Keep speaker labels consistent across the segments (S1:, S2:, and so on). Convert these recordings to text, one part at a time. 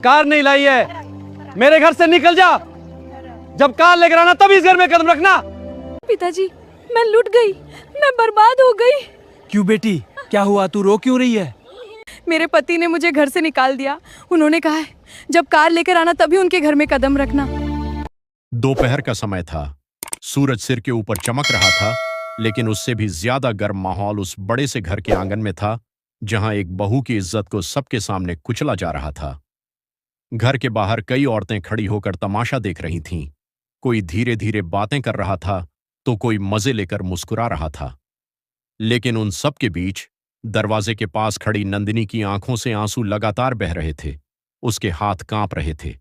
S1: Car नहीं लाई है, मेरे घर से निकल जा। जब कार लेकर आना तभी इस घर में कदम रखना।
S2: पिताजी, मैं लुट गई, मैं बर्बाद हो गई।
S1: क्यों बेटी, क्या हुआ? तू रो क्यों रही है?
S2: मेरे पति ने मुझे घर से निकाल दिया। उन्होंने कहा है जब कार लेकर आना तभी उनके घर में कदम रखना।
S3: दोपहर का समय था। सूरज सिर के ऊपर चमक रहा था, लेकिन उससे भी ज्यादा गर्म माहौल उस बड़े से घर के आंगन में था, जहां एक बहू की इज्जत को सबके सामने कुचला जा रहा था। घर के बाहर कई औरतें खड़ी होकर तमाशा देख रही थीं। कोई धीरे धीरे बातें कर रहा था तो कोई मजे लेकर मुस्कुरा रहा था। लेकिन उन सब के बीच दरवाजे के पास खड़ी नंदिनी की आंखों से आंसू लगातार बह रहे थे। उसके हाथ कांप रहे थे,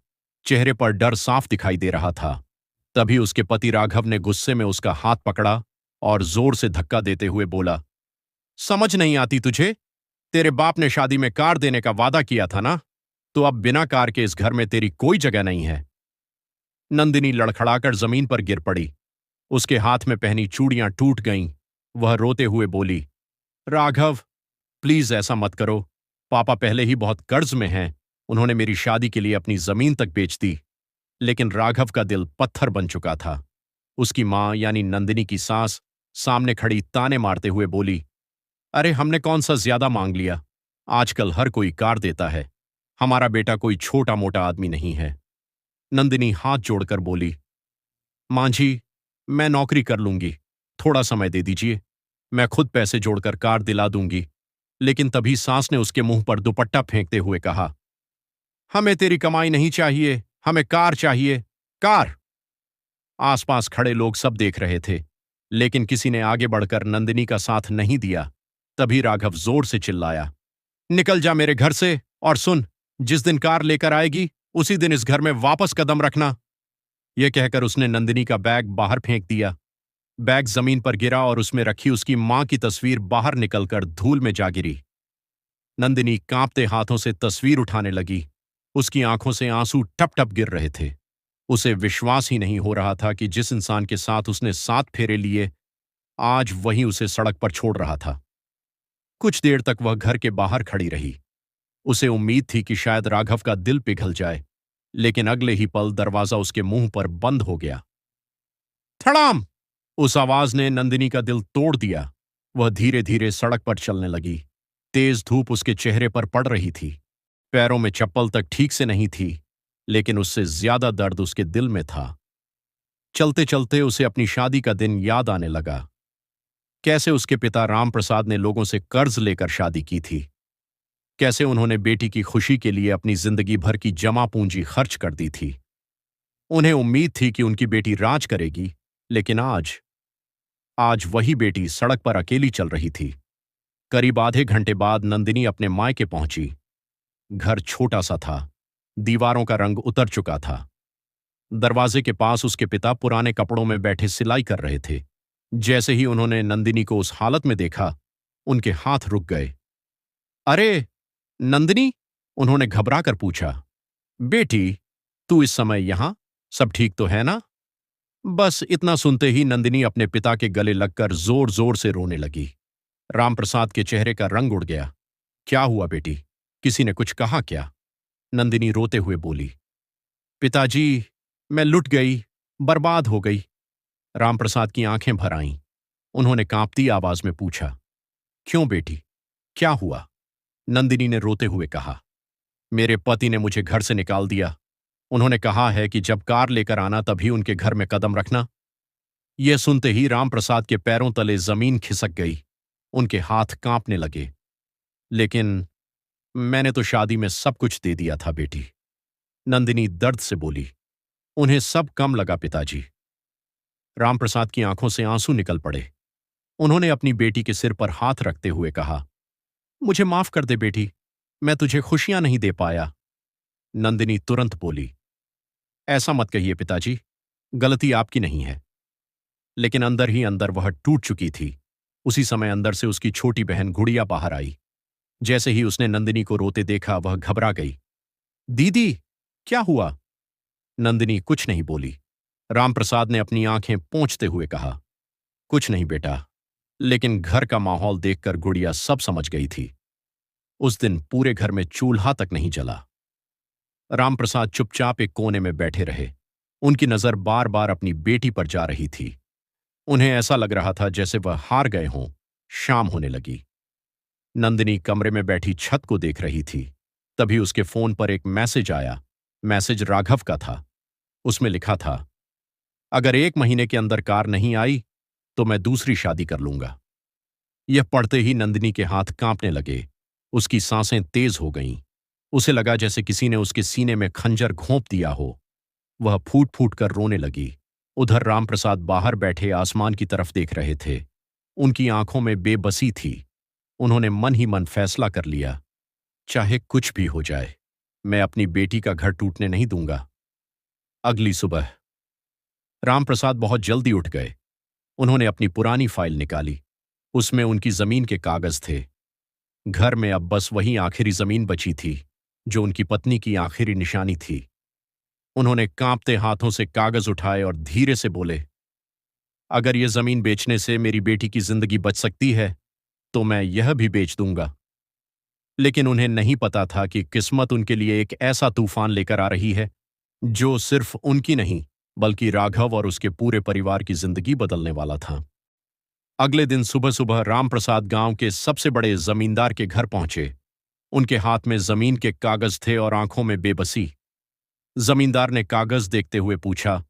S3: चेहरे पर डर साफ दिखाई दे रहा था। तभी उसके पति राघव ने गुस्से में उसका हाथ पकड़ा और जोर से धक्का देते हुए बोला, समझ नहीं आती तुझे? तेरे बाप ने शादी में कार देने का वादा किया था ना, तो अब बिना कार के इस घर में तेरी कोई जगह नहीं है। नंदिनी लड़खड़ाकर जमीन पर गिर पड़ी। उसके हाथ में पहनी चूड़ियां टूट गईं। वह रोते हुए बोली, राघव, प्लीज ऐसा मत करो। पापा पहले ही बहुत कर्ज में हैं। उन्होंने मेरी शादी के लिए अपनी जमीन तक बेच दी। लेकिन राघव का दिल पत्थर बन चुका था। उसकी मां यानी नंदिनी की सास सामने खड़ी ताने मारते हुए बोली, अरे हमने कौन सा ज्यादा मांग लिया? आजकल हर कोई कार देता है। हमारा बेटा कोई छोटा मोटा आदमी नहीं है। नंदिनी हाथ जोड़कर बोली, मां जी, मैं नौकरी कर लूंगी, थोड़ा समय दे दीजिए, मैं खुद पैसे जोड़कर कार दिला दूंगी। लेकिन तभी सास ने उसके मुंह पर दुपट्टा फेंकते हुए कहा, हमें तेरी कमाई नहीं चाहिए, हमें कार चाहिए, कार। आसपास खड़े लोग सब देख रहे थे, लेकिन किसी ने आगे बढ़कर नंदिनी का साथ नहीं दिया। तभी राघव जोर से चिल्लाया, निकल जा मेरे घर से, और सुन, जिस दिन कार लेकर आएगी उसी दिन इस घर में वापस कदम रखना। यह कहकर उसने नंदिनी का बैग बाहर फेंक दिया। बैग जमीन पर गिरा और उसमें रखी उसकी मां की तस्वीर बाहर निकलकर धूल में जा गिरी। नंदिनी कांपते हाथों से तस्वीर उठाने लगी। उसकी आंखों से आंसू टप टप गिर रहे थे। उसे विश्वास ही नहीं हो रहा था कि जिस इंसान के साथ उसने 7 फेरे लिए, आज वही उसे सड़क पर छोड़ रहा था। कुछ देर तक वह घर के बाहर खड़ी रही। उसे उम्मीद थी कि शायद राघव का दिल पिघल जाए, लेकिन अगले ही पल दरवाजा उसके मुंह पर बंद हो गया। धड़ाम! उस आवाज ने नंदिनी का दिल तोड़ दिया। वह धीरे धीरे सड़क पर चलने लगी। तेज धूप उसके चेहरे पर पड़ रही थी। पैरों में चप्पल तक ठीक से नहीं थी, लेकिन उससे ज्यादा दर्द उसके दिल में था। चलते चलते उसे अपनी शादी का दिन याद आने लगा। कैसे उसके पिता राम प्रसाद ने लोगों से कर्ज लेकर शादी की थी। कैसे उन्होंने बेटी की खुशी के लिए अपनी जिंदगी भर की जमा पूंजी खर्च कर दी थी। उन्हें उम्मीद थी कि उनकी बेटी राज करेगी, लेकिन आज वही बेटी सड़क पर अकेली चल रही थी। करीब आधे घंटे बाद नंदिनी अपने मायके पहुंची। घर छोटा सा था, दीवारों का रंग उतर चुका था। दरवाजे के पास उसके पिता पुराने कपड़ों में बैठे सिलाई कर रहे थे। जैसे ही उन्होंने नंदिनी को उस हालत में देखा, उनके हाथ रुक गए। अरे नंदिनी, उन्होंने घबरा कर पूछा, बेटी, तू इस समय यहां? सब ठीक तो है ना? बस इतना सुनते ही नंदिनी अपने पिता के गले लगकर जोर जोर से रोने लगी। रामप्रसाद के चेहरे का रंग उड़ गया। क्या हुआ बेटी, किसी ने कुछ कहा क्या? नंदिनी रोते हुए बोली, पिताजी, मैं लुट गई, बर्बाद हो गई। रामप्रसाद की आंखें भर आईं। उन्होंने कांपती आवाज में पूछा, क्यों बेटी, क्या हुआ? नंदिनी ने रोते हुए कहा, मेरे पति ने मुझे घर से निकाल दिया। उन्होंने कहा है कि जब कार लेकर आना तभी उनके घर में कदम रखना। यह सुनते ही रामप्रसाद के पैरों तले जमीन खिसक गई। उनके हाथ कांपने लगे। लेकिन मैंने तो शादी में सब कुछ दे दिया था बेटी, नंदिनी दर्द से बोली। उन्हें सब कम लगा पिताजी। रामप्रसाद की आंखों से आंसू निकल पड़े। उन्होंने अपनी बेटी के सिर पर हाथ रखते हुए कहा, मुझे माफ कर दे बेटी, मैं तुझे खुशियां नहीं दे पाया। नंदिनी तुरंत बोली, ऐसा मत कहिए पिताजी, गलती आपकी नहीं है। लेकिन अंदर ही अंदर वह टूट चुकी थी। उसी समय अंदर से उसकी छोटी बहन गुड़िया बाहर आई। जैसे ही उसने नंदिनी को रोते देखा, वह घबरा गई। दीदी, क्या हुआ? नंदिनी कुछ नहीं बोली। रामप्रसाद ने अपनी आंखें पोंछते हुए कहा, कुछ नहीं बेटा। लेकिन घर का माहौल देखकर गुड़िया सब समझ गई थी। उस दिन पूरे घर में चूल्हा तक नहीं जला। रामप्रसाद चुपचाप एक कोने में बैठे रहे। उनकी नजर बार बार अपनी बेटी पर जा रही थी। उन्हें ऐसा लग रहा था जैसे वह हार गए हों। शाम होने लगी। नंदिनी कमरे में बैठी छत को देख रही थी। तभी उसके फोन पर एक मैसेज आया। मैसेज राघव का था। उसमें लिखा था, अगर 1 महीने के अंदर कार नहीं आई तो मैं दूसरी शादी कर लूंगा। यह पढ़ते ही नंदिनी के हाथ कांपने लगे। उसकी सांसें तेज हो गईं। उसे लगा जैसे किसी ने उसके सीने में खंजर घोंप दिया हो। वह फूट फूट कर रोने लगी। उधर रामप्रसाद बाहर बैठे आसमान की तरफ देख रहे थे। उनकी आंखों में बेबसी थी। उन्होंने मन ही मन फैसला कर लिया, चाहे कुछ भी हो जाए, मैं अपनी बेटी का घर टूटने नहीं दूंगा। अगली सुबह रामप्रसाद बहुत जल्दी उठ गए। उन्होंने अपनी पुरानी फाइल निकाली। उसमें उनकी जमीन के कागज थे। घर में अब बस वही आखिरी जमीन बची थी जो उनकी पत्नी की आखिरी निशानी थी। उन्होंने कांपते हाथों से कागज उठाए और धीरे से बोले, अगर यह जमीन बेचने से मेरी बेटी की जिंदगी बच सकती है तो मैं यह भी बेच दूंगा। लेकिन उन्हें नहीं पता था कि किस्मत उनके लिए एक ऐसा तूफान लेकर आ रही है जो सिर्फ उनकी नहीं बल्कि राघव और उसके पूरे परिवार की जिंदगी बदलने वाला था। अगले दिन सुबह सुबह रामप्रसाद गांव के सबसे बड़े जमींदार के घर पहुंचे। उनके हाथ में जमीन के कागज थे और आंखों में बेबसी। जमींदार ने कागज देखते हुए पूछा,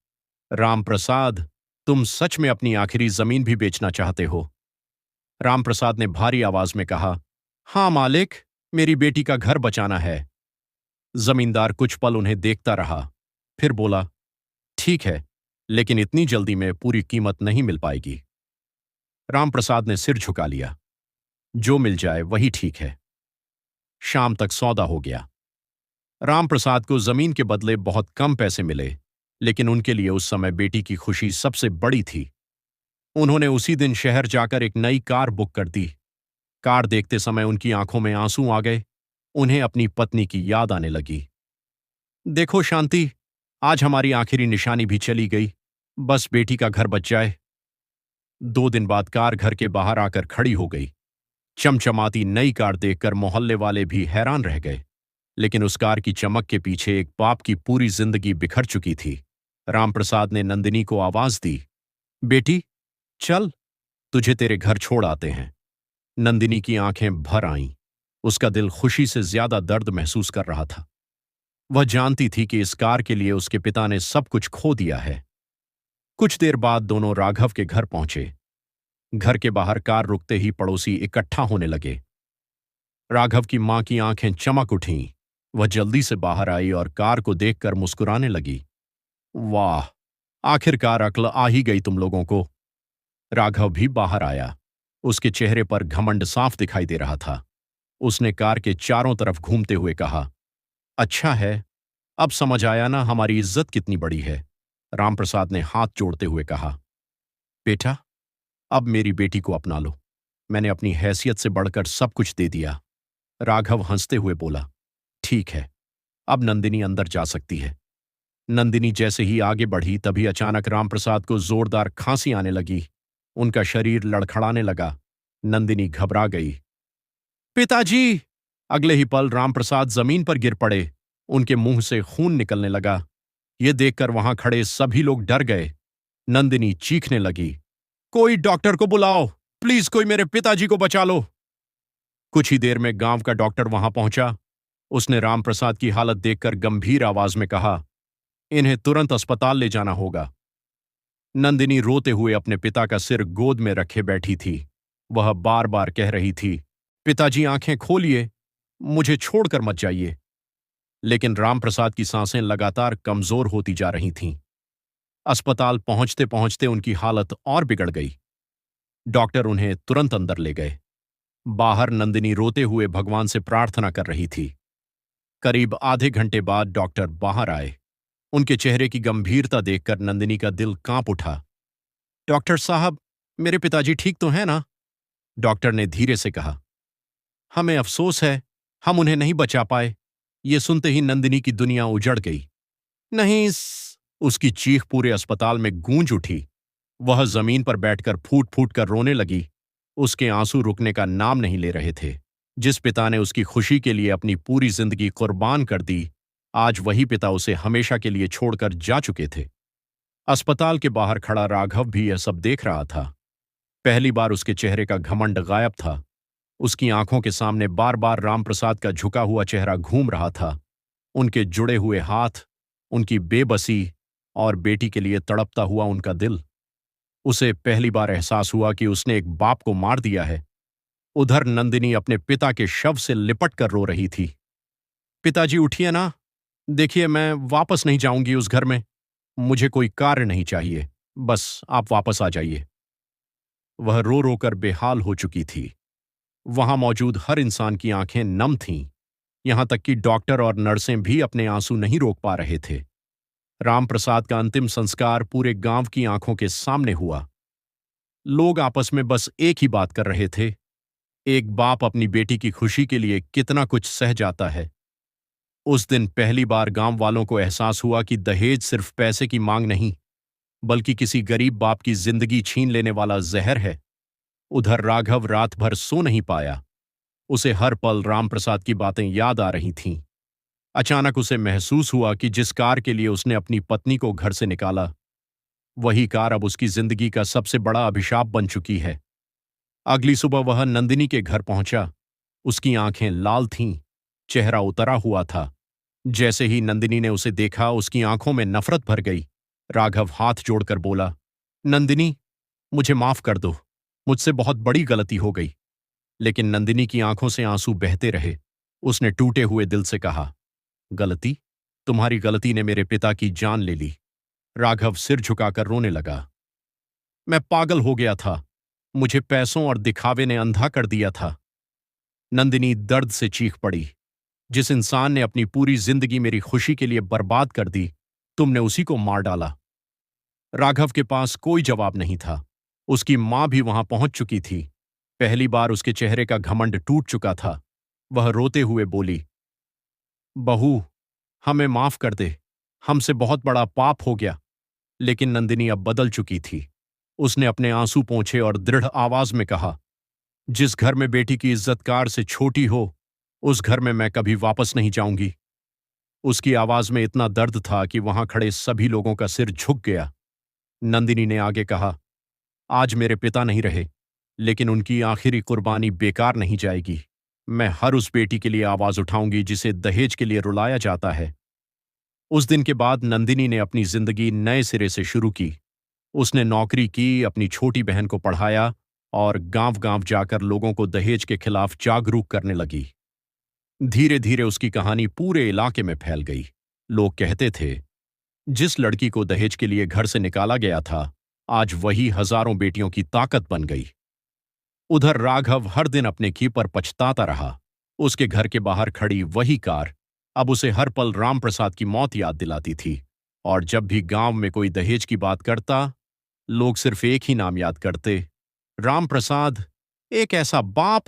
S3: रामप्रसाद, तुम सच में अपनी आखिरी जमीन भी बेचना चाहते हो? रामप्रसाद ने भारी आवाज में कहा, हां मालिक, मेरी बेटी का घर बचाना है। जमींदार कुछ पल उन्हें देखता रहा, फिर बोला, ठीक है, लेकिन इतनी जल्दी में पूरी कीमत नहीं मिल पाएगी। रामप्रसाद ने सिर झुका लिया। जो मिल जाए वही ठीक है। शाम तक सौदा हो गया। रामप्रसाद को जमीन के बदले बहुत कम पैसे मिले, लेकिन उनके लिए उस समय बेटी की खुशी सबसे बड़ी थी। उन्होंने उसी दिन शहर जाकर एक नई कार बुक कर दी। कार देखते समय उनकी आंखों में आंसू आ गए। उन्हें अपनी पत्नी की याद आने लगी। देखो शांति, आज हमारी आखिरी निशानी भी चली गई। बस बेटी का घर बच जाए। 2 दिन बाद कार घर के बाहर आकर खड़ी हो गई। चमचमाती नई कार देखकर मोहल्ले वाले भी हैरान रह गए। लेकिन उस कार की चमक के पीछे एक बाप की पूरी जिंदगी बिखर चुकी थी। रामप्रसाद ने नंदिनी को आवाज दी, बेटी चल, तुझे तेरे घर छोड़ आते हैं। नंदिनी की आंखें भर आईं। उसका दिल खुशी से ज्यादा दर्द महसूस कर रहा था। वह जानती थी कि इस कार के लिए उसके पिता ने सब कुछ खो दिया है। कुछ देर बाद दोनों राघव के घर पहुंचे। घर के बाहर कार रुकते ही पड़ोसी इकट्ठा होने लगे। राघव की मां की आंखें चमक उठीं। वह जल्दी से बाहर आई और कार को देखकर मुस्कुराने लगी। वाह, आखिरकार अक्ल आ ही गई तुम लोगों को। राघव भी बाहर आया। उसके चेहरे पर घमंड साफ दिखाई दे रहा था। उसने कार के चारों तरफ घूमते हुए कहा, अच्छा है, अब समझ आया ना हमारी इज्जत कितनी बड़ी है। रामप्रसाद ने हाथ जोड़ते हुए कहा, बेटा, अब मेरी बेटी को अपना लो। मैंने अपनी हैसियत से बढ़कर सब कुछ दे दिया। राघव हंसते हुए बोला, ठीक है, अब नंदिनी अंदर जा सकती है। नंदिनी जैसे ही आगे बढ़ी तभी अचानक रामप्रसाद को जोरदार खांसी आने लगी। उनका शरीर लड़खड़ाने लगा। नंदिनी घबरा गई। पिताजी! अगले ही पल रामप्रसाद जमीन पर गिर पड़े। उनके मुंह से खून निकलने लगा। यह देखकर वहां खड़े सभी लोग डर गए। नंदिनी चीखने लगी, कोई डॉक्टर को बुलाओ, प्लीज कोई मेरे पिताजी को बचा लो। कुछ ही देर में गांव का डॉक्टर वहां पहुंचा। उसने रामप्रसाद की हालत देखकर गंभीर आवाज में कहा, इन्हें तुरंत अस्पताल ले जाना होगा। नंदिनी रोते हुए अपने पिता का सिर गोद में रखे बैठी थी। वह बार बार कह रही थी, पिताजी आंखें खोलिए, मुझे छोड़कर मत जाइए। लेकिन रामप्रसाद की सांसें लगातार कमजोर होती जा रही थीं। अस्पताल पहुंचते पहुंचते उनकी हालत और बिगड़ गई। डॉक्टर उन्हें तुरंत अंदर ले गए। बाहर नंदिनी रोते हुए भगवान से प्रार्थना कर रही थी। करीब आधे घंटे बाद डॉक्टर बाहर आए। उनके चेहरे की गंभीरता देखकर नंदिनी का दिल कांप उठा। डॉक्टर साहब, मेरे पिताजी ठीक तो हैं ना? डॉक्टर ने धीरे से कहा, हमें अफसोस है, हम उन्हें नहीं बचा पाए। ये सुनते ही नंदिनी की दुनिया उजड़ गई। नहीं, उसकी चीख पूरे अस्पताल में गूंज उठी। वह जमीन पर बैठकर फूट फूट कर रोने लगी। उसके आंसू रुकने का नाम नहीं ले रहे थे। जिस पिता ने उसकी खुशी के लिए अपनी पूरी जिंदगी कुर्बान कर दी, आज वही पिता उसे हमेशा के लिए छोड़कर जा चुके थे। अस्पताल के बाहर खड़ा राघव भी यह सब देख रहा था। पहली बार उसके चेहरे का घमंड गायब था। उसकी आंखों के सामने बार बार रामप्रसाद का झुका हुआ चेहरा घूम रहा था, उनके जुड़े हुए हाथ, उनकी बेबसी और बेटी के लिए तड़पता हुआ उनका दिल। उसे पहली बार एहसास हुआ कि उसने एक बाप को मार दिया है। उधर नंदिनी अपने पिता के शव से लिपट कर रो रही थी। पिताजी उठिए ना, देखिए मैं वापस नहीं जाऊंगी उस घर में। मुझे कोई कार्य नहीं चाहिए, बस आप वापस आ जाइए। वह रो रो कर बेहाल हो चुकी थी। वहां मौजूद हर इंसान की आंखें नम थीं, यहां तक कि डॉक्टर और नर्सें भी अपने आंसू नहीं रोक पा रहे थे। रामप्रसाद का अंतिम संस्कार पूरे गांव की आंखों के सामने हुआ। लोग आपस में बस एक ही बात कर रहे थे, एक बाप अपनी बेटी की खुशी के लिए कितना कुछ सह जाता है। उस दिन पहली बार गांव वालों को एहसास हुआ कि दहेज सिर्फ पैसे की मांग नहीं, बल्कि किसी गरीब बाप की जिंदगी छीन लेने वाला जहर है। उधर राघव रात भर सो नहीं पाया। उसे हर पल रामप्रसाद की बातें याद आ रही थीं। अचानक उसे महसूस हुआ कि जिस कार के लिए उसने अपनी पत्नी को घर से निकाला, वही कार अब उसकी जिंदगी का सबसे बड़ा अभिशाप बन चुकी है। अगली सुबह वह नंदिनी के घर पहुंचा। उसकी आंखें लाल थीं, चेहरा उतरा हुआ था। जैसे ही नंदिनी ने उसे देखा, उसकी आंखों में नफरत भर गई। राघव हाथ जोड़कर बोला, नंदिनी, मुझे माफ कर दो, मुझसे बहुत बड़ी गलती हो गई। लेकिन नंदिनी की आंखों से आंसू बहते रहे। उसने टूटे हुए दिल से कहा, गलती? तुम्हारी गलती ने मेरे पिता की जान ले ली। राघव सिर झुकाकर रोने लगा। मैं पागल हो गया था, मुझे पैसों और दिखावे ने अंधा कर दिया था। नंदिनी दर्द से चीख पड़ी, जिस इंसान ने अपनी पूरी जिंदगी मेरी खुशी के लिए बर्बाद कर दी, तुमने उसी को मार डाला। राघव के पास कोई जवाब नहीं था। उसकी मां भी वहां पहुंच चुकी थी। पहली बार उसके चेहरे का घमंड टूट चुका था। वह रोते हुए बोली, बहू, हमें माफ कर दे, हमसे बहुत बड़ा पाप हो गया। लेकिन नंदिनी अब बदल चुकी थी। उसने अपने आंसू पोंछे और दृढ़ आवाज में कहा, जिस घर में बेटी की इज्जत कार से छोटी हो, उस घर में मैं कभी वापस नहीं जाऊंगी। उसकी आवाज में इतना दर्द था कि वहां खड़े सभी लोगों का सिर झुक गया। नंदिनी ने आगे कहा, आज मेरे पिता नहीं रहे, लेकिन उनकी आखिरी कुर्बानी बेकार नहीं जाएगी। मैं हर उस बेटी के लिए आवाज उठाऊंगी जिसे दहेज के लिए रुलाया जाता है। उस दिन के बाद नंदिनी ने अपनी जिंदगी नए सिरे से शुरू की। उसने नौकरी की, अपनी छोटी बहन को पढ़ाया और गांव-गांव जाकर लोगों को दहेज के खिलाफ जागरूक करने लगी। धीरे धीरे उसकी कहानी पूरे इलाके में फैल गई। लोग कहते थे, जिस लड़की को दहेज के लिए घर से निकाला गया था, आज वही हजारों बेटियों की ताकत बन गई। उधर राघव हर दिन अपने की पर पछताता रहा। उसके घर के बाहर खड़ी वही कार अब उसे हर पल रामप्रसाद की मौत याद दिलाती थी। और जब भी गांव में कोई दहेज की बात करता, लोग सिर्फ एक ही नाम याद करते, रामप्रसाद, एक ऐसा बाप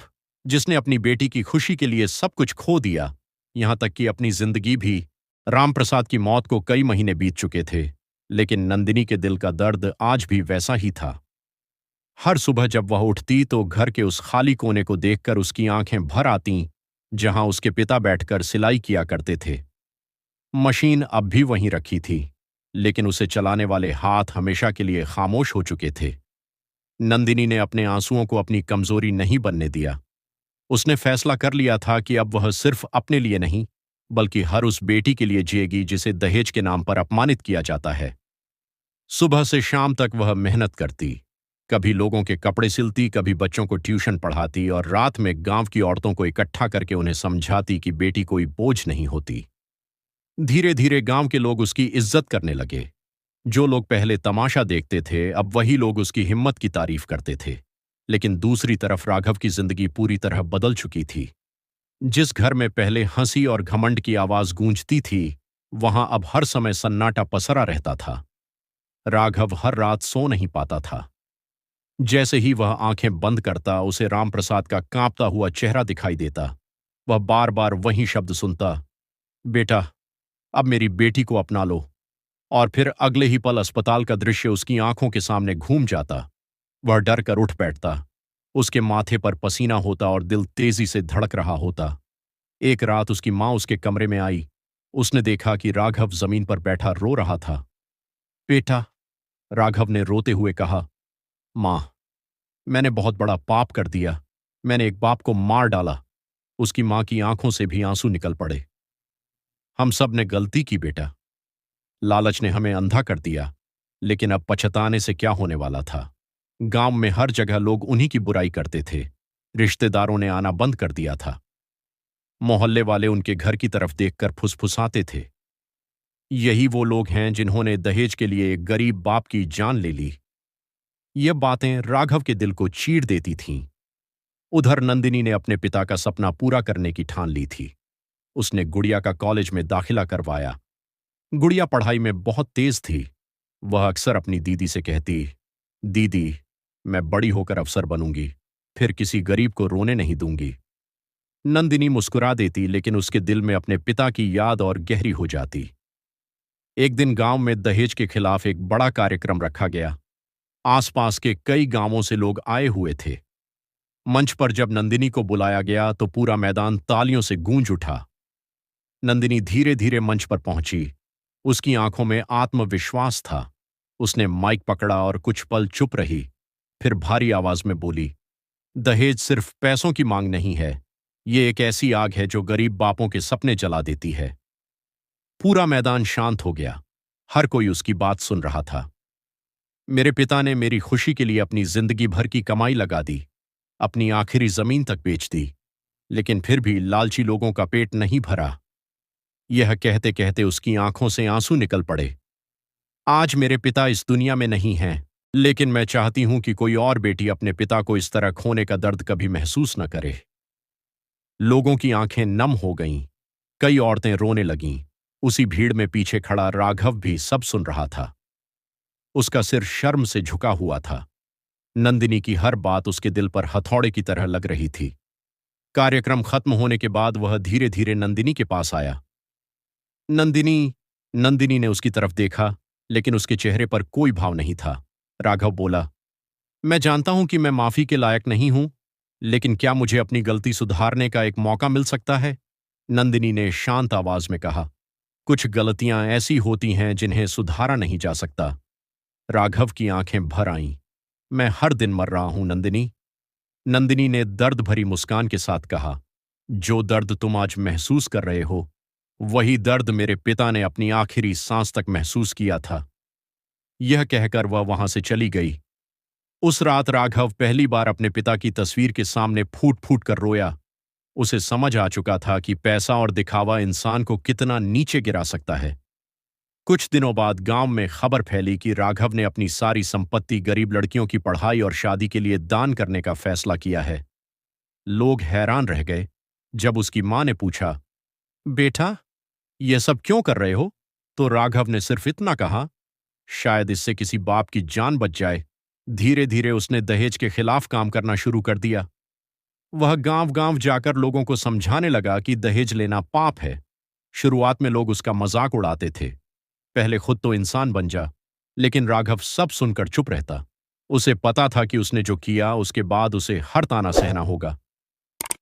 S3: जिसने अपनी बेटी की खुशी के लिए सब कुछ खो दिया। यहां तक कि अपनी जिंदगी भी। रामप्रसाद की मौत को कई महीने बीत चुके थे, लेकिन नंदिनी के दिल का दर्द आज भी वैसा ही था। हर सुबह जब वह उठती तो घर के उस खाली कोने को देखकर उसकी आंखें भर आतीं, जहां उसके पिता बैठकर सिलाई किया करते थे। मशीन अब भी वहीं रखी थी, लेकिन उसे चलाने वाले हाथ हमेशा के लिए खामोश हो चुके थे। नंदिनी ने अपने आंसुओं को अपनी कमजोरी नहीं बनने दिया। उसने फैसला कर लिया था कि अब वह सिर्फ अपने लिए नहीं, बल्कि हर उस बेटी के लिए जिएगी जिसे दहेज के नाम पर अपमानित किया जाता है। सुबह से शाम तक वह मेहनत करती, कभी लोगों के कपड़े सिलती, कभी बच्चों को ट्यूशन पढ़ाती और रात में गांव की औरतों को इकट्ठा करके उन्हें समझाती कि बेटी कोई बोझ नहीं होती। धीरे धीरे गांव के लोग उसकी इज्जत करने लगे। जो लोग पहले तमाशा देखते थे, अब वही लोग उसकी हिम्मत की तारीफ करते थे। लेकिन दूसरी तरफ राघव की जिंदगी पूरी तरह बदल चुकी थी। जिस घर में पहले हंसी और घमंड की आवाज गूंजती थी, वहां अब हर समय सन्नाटा पसरा रहता था। राघव हर रात सो नहीं पाता था। जैसे ही वह आंखें बंद करता, उसे रामप्रसाद का कांपता हुआ चेहरा दिखाई देता। वह बार बार वही शब्द सुनता, बेटा, अब मेरी बेटी को अपना लो। और फिर अगले ही पल अस्पताल का दृश्य उसकी आंखों के सामने घूम जाता। वह डर कर उठ बैठता। उसके माथे पर पसीना होता और दिल तेजी से धड़क रहा होता। एक रात उसकी मां उसके कमरे में आई। उसने देखा कि राघव जमीन पर बैठा रो रहा था। बेटा, राघव ने रोते हुए कहा, मां, मैंने बहुत बड़ा पाप कर दिया। मैंने एक बाप को मार डाला। उसकी मां की आंखों से भी आंसू निकल पड़े। हम सब ने गलती की बेटा। लालच ने हमें अंधा कर दिया, लेकिन अब पछताने से क्या होने वाला था। गांव में हर जगह लोग उन्हीं की बुराई करते थे। रिश्तेदारों ने आना बंद कर दिया था। मोहल्ले वाले उनके घर की तरफ देखकर फुसफुसाते थे। यही वो लोग हैं जिन्होंने दहेज के लिए एक गरीब बाप की जान ले ली। ये बातें राघव के दिल को चीर देती थीं। उधर नंदिनी ने अपने पिता का सपना पूरा करने की ठान ली थी। उसने गुड़िया का कॉलेज में दाखिला करवाया। गुड़िया पढ़ाई में बहुत तेज थी। वह अक्सर अपनी दीदी से कहती, दीदी, मैं बड़ी होकर अफसर बनूंगी, फिर किसी गरीब को रोने नहीं दूंगी। नंदिनी मुस्कुरा देती, लेकिन उसके दिल में अपने पिता की याद और गहरी हो जाती। एक दिन गांव में दहेज के खिलाफ एक बड़ा कार्यक्रम रखा गया। आसपास के कई गांवों से लोग आए हुए थे। मंच पर जब नंदिनी को बुलाया गया तो पूरा मैदान तालियों से गूंज उठा। नंदिनी धीरे धीरे मंच पर पहुंची। उसकी आंखों में आत्मविश्वास था। उसने माइक पकड़ा और कुछ पल चुप रही, फिर भारी आवाज में बोली, दहेज सिर्फ पैसों की मांग नहीं है। ये एक ऐसी आग है जो गरीब बापों के सपने जला देती है। पूरा मैदान शांत हो गया। हर कोई उसकी बात सुन रहा था। मेरे पिता ने मेरी खुशी के लिए अपनी जिंदगी भर की कमाई लगा दी, अपनी आखिरी जमीन तक बेच दी, लेकिन फिर भी लालची लोगों का पेट नहीं भरा। यह कहते कहते उसकी आंखों से आंसू निकल पड़े। आज मेरे पिता इस दुनिया में नहीं हैं, लेकिन मैं चाहती हूं कि कोई और बेटी अपने पिता को इस तरह खोने का दर्द कभी महसूस न करे। लोगों की आंखें नम हो गईं। कई औरतें रोने लगीं। उसी भीड़ में पीछे खड़ा राघव भी सब सुन रहा था। उसका सिर शर्म से झुका हुआ था। नंदिनी की हर बात उसके दिल पर हथौड़े की तरह लग रही थी। कार्यक्रम खत्म होने के बाद वह धीरे धीरे नंदिनी के पास आया। नंदिनी, नंदिनी ने उसकी तरफ देखा, लेकिन उसके चेहरे पर कोई भाव नहीं था। राघव बोला, मैं जानता हूं कि मैं माफी के लायक नहीं हूं, लेकिन क्या मुझे अपनी गलती सुधारने का एक मौका मिल सकता है? नंदिनी ने शांत आवाज में कहा, कुछ गलतियां ऐसी होती हैं जिन्हें सुधारा नहीं जा सकता। राघव की आंखें भर आईं। मैं हर दिन मर रहा हूं नंदिनी। नंदिनी ने दर्द भरी मुस्कान के साथ कहा, जो दर्द तुम आज महसूस कर रहे हो, वही दर्द मेरे पिता ने अपनी आखिरी सांस तक महसूस किया था। यह कहकर वह वहां से चली गई। उस रात राघव पहली बार अपने पिता की तस्वीर के सामने फूट फूट कर रोया। उसे समझ आ चुका था कि पैसा और दिखावा इंसान को कितना नीचे गिरा सकता है। कुछ दिनों बाद गांव में खबर फैली कि राघव ने अपनी सारी संपत्ति गरीब लड़कियों की पढ़ाई और शादी के लिए दान करने का फैसला किया है। लोग हैरान रह गए जब उसकी मां ने पूछा, बेटा, यह सब क्यों कर रहे हो? तो राघव ने सिर्फ इतना कहा, शायद इससे किसी बाप की जान बच जाए। धीरे धीरे उसने दहेज के खिलाफ काम करना शुरू कर दिया। वह गांव गांव जाकर लोगों को समझाने लगा कि दहेज लेना पाप है। शुरुआत में लोग उसका मजाक उड़ाते थे, पहले खुद तो इंसान बन जा। लेकिन राघव सब सुनकर चुप रहता। उसे पता था कि उसने जो किया उसके बाद उसे हर ताना सहना होगा।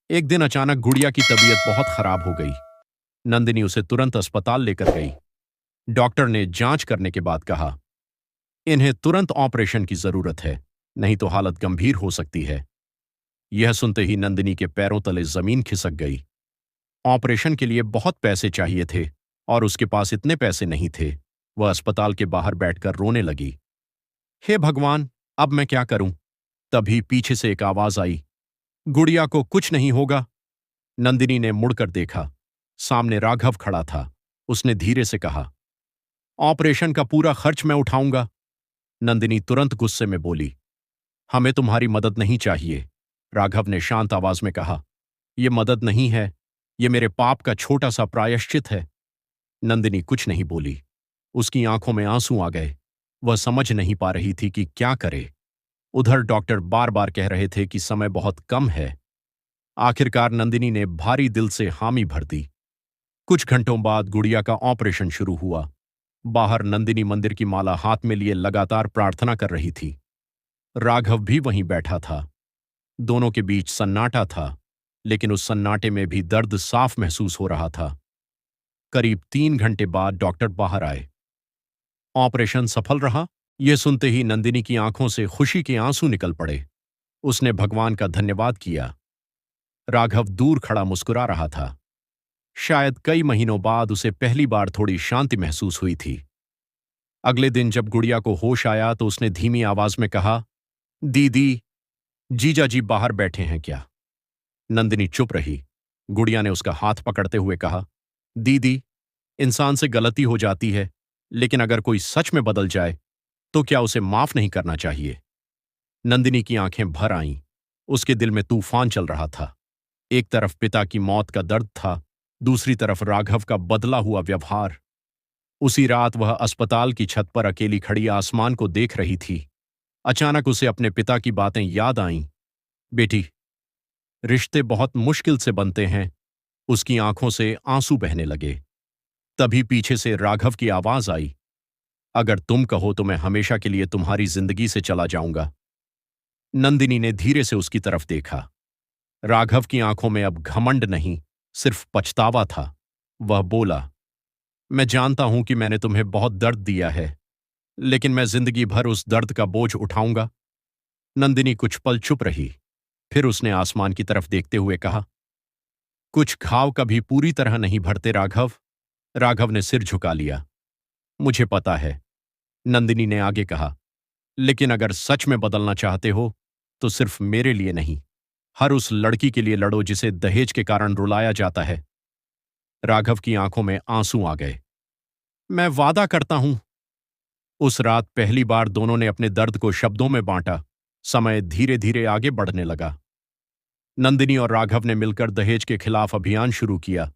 S3: एक दिन अचानक गुड़िया की तबीयत बहुत खराब हो गई। नंदिनी उसे तुरंत अस्पताल लेकर गई। डॉक्टर ने जांच करने के बाद कहा, इन्हें तुरंत ऑपरेशन की जरूरत है, नहीं तो हालत गंभीर हो सकती है। यह सुनते ही नंदिनी के पैरों तले जमीन खिसक गई। ऑपरेशन के लिए बहुत पैसे चाहिए थे और उसके पास इतने पैसे नहीं थे। वह अस्पताल के बाहर बैठकर रोने लगी। हे भगवान, अब मैं क्या करूं? तभी पीछे से एक आवाज आई, गुड़िया को कुछ नहीं होगा। नंदिनी ने मुड़कर देखा। सामने राघव खड़ा था। उसने धीरे से कहा, ऑपरेशन का पूरा खर्च मैं उठाऊंगा। नंदिनी तुरंत गुस्से में बोली, हमें तुम्हारी मदद नहीं चाहिए। राघव ने शांत आवाज में कहा, यह मदद नहीं है, यह मेरे पाप का छोटा सा प्रायश्चित है। नंदिनी कुछ नहीं बोली। उसकी आंखों में आंसू आ गए। वह समझ नहीं पा रही थी कि क्या करे। उधर डॉक्टर बार बार कह रहे थे कि समय बहुत कम है। आखिरकार नंदिनी ने भारी दिल से हामी भर दी। कुछ घंटों बाद गुड़िया का ऑपरेशन शुरू हुआ। बाहर नंदिनी मंदिर की माला हाथ में लिए लगातार प्रार्थना कर रही थी। राघव भी वहीं बैठा था। दोनों के बीच सन्नाटा था, लेकिन उस सन्नाटे में भी दर्द साफ महसूस हो रहा था। करीब 3 घंटे बाद डॉक्टर बाहर आए। ऑपरेशन सफल रहा, यह सुनते ही नंदिनी की आंखों से खुशी के आंसू निकल पड़े। उसने भगवान का धन्यवाद किया। राघव दूर खड़ा मुस्कुरा रहा था। शायद कई महीनों बाद उसे पहली बार थोड़ी शांति महसूस हुई थी। अगले दिन जब गुड़िया को होश आया तो उसने धीमी आवाज में कहा, दीदी, जीजा जी बाहर बैठे हैं क्या? नंदिनी चुप रही। गुड़िया ने उसका हाथ पकड़ते हुए कहा, दीदी, इंसान से गलती हो जाती है, लेकिन अगर कोई सच में बदल जाए तो क्या उसे माफ नहीं करना चाहिए? नंदिनी की आंखें भर आईं। उसके दिल में तूफान चल रहा था। एक तरफ पिता की मौत का दर्द था, दूसरी तरफ राघव का बदला हुआ व्यवहार। उसी रात वह अस्पताल की छत पर अकेली खड़ी आसमान को देख रही थी। अचानक उसे अपने पिता की बातें याद आईं। बेटी, रिश्ते बहुत मुश्किल से बनते हैं। उसकी आंखों से आंसू बहने लगे। तभी पीछे से राघव की आवाज आई, अगर तुम कहो तो मैं हमेशा के लिए तुम्हारी जिंदगी से चला जाऊंगा। नंदिनी ने धीरे से उसकी तरफ देखा। राघव की आंखों में अब घमंड नहीं, सिर्फ पछतावा था। वह बोला, मैं जानता हूं कि मैंने तुम्हें बहुत दर्द दिया है, लेकिन मैं जिंदगी भर उस दर्द का बोझ उठाऊंगा। नंदिनी कुछ पल चुप रही। फिर उसने आसमान की तरफ देखते हुए कहा, कुछ घाव कभी पूरी तरह नहीं भरते राघव। राघव ने सिर झुका लिया। मुझे पता है, नंदिनी ने आगे कहा, लेकिन अगर सच में बदलना चाहते हो तो सिर्फ मेरे लिए नहीं, हर उस लड़की के लिए लड़ो जिसे दहेज के कारण रुलाया जाता है। राघव की आंखों में आंसू आ गए। मैं वादा करता हूं। उस रात पहली बार दोनों ने अपने दर्द को शब्दों में बांटा। समय धीरे धीरे आगे बढ़ने लगा। नंदिनी और राघव ने मिलकर दहेज के खिलाफ अभियान शुरू किया।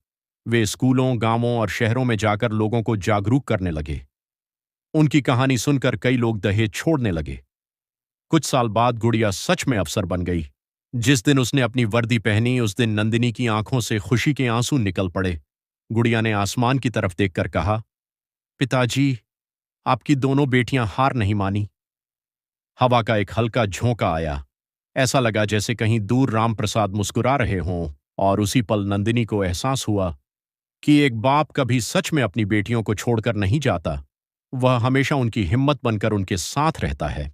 S3: वे स्कूलों, गांवों और शहरों में जाकर लोगों को जागरूक करने लगे। उनकी कहानी सुनकर कई लोग दहेज छोड़ने लगे। कुछ साल बाद गुड़िया सच में अफसर बन गई। जिस दिन उसने अपनी वर्दी पहनी, उस दिन नंदिनी की आंखों से खुशी के आंसू निकल पड़े। गुड़िया ने आसमान की तरफ देखकर कहा, पिताजी, आपकी दोनों बेटियां हार नहीं मानी। हवा का एक हल्का झोंका आया। ऐसा लगा जैसे कहीं दूर राम प्रसाद मुस्कुरा रहे हों, और उसी पल नंदिनी को एहसास हुआ कि एक बाप कभी सच में अपनी बेटियों को छोड़कर नहीं जाता। वह हमेशा उनकी हिम्मत बनकर उनके साथ रहता है।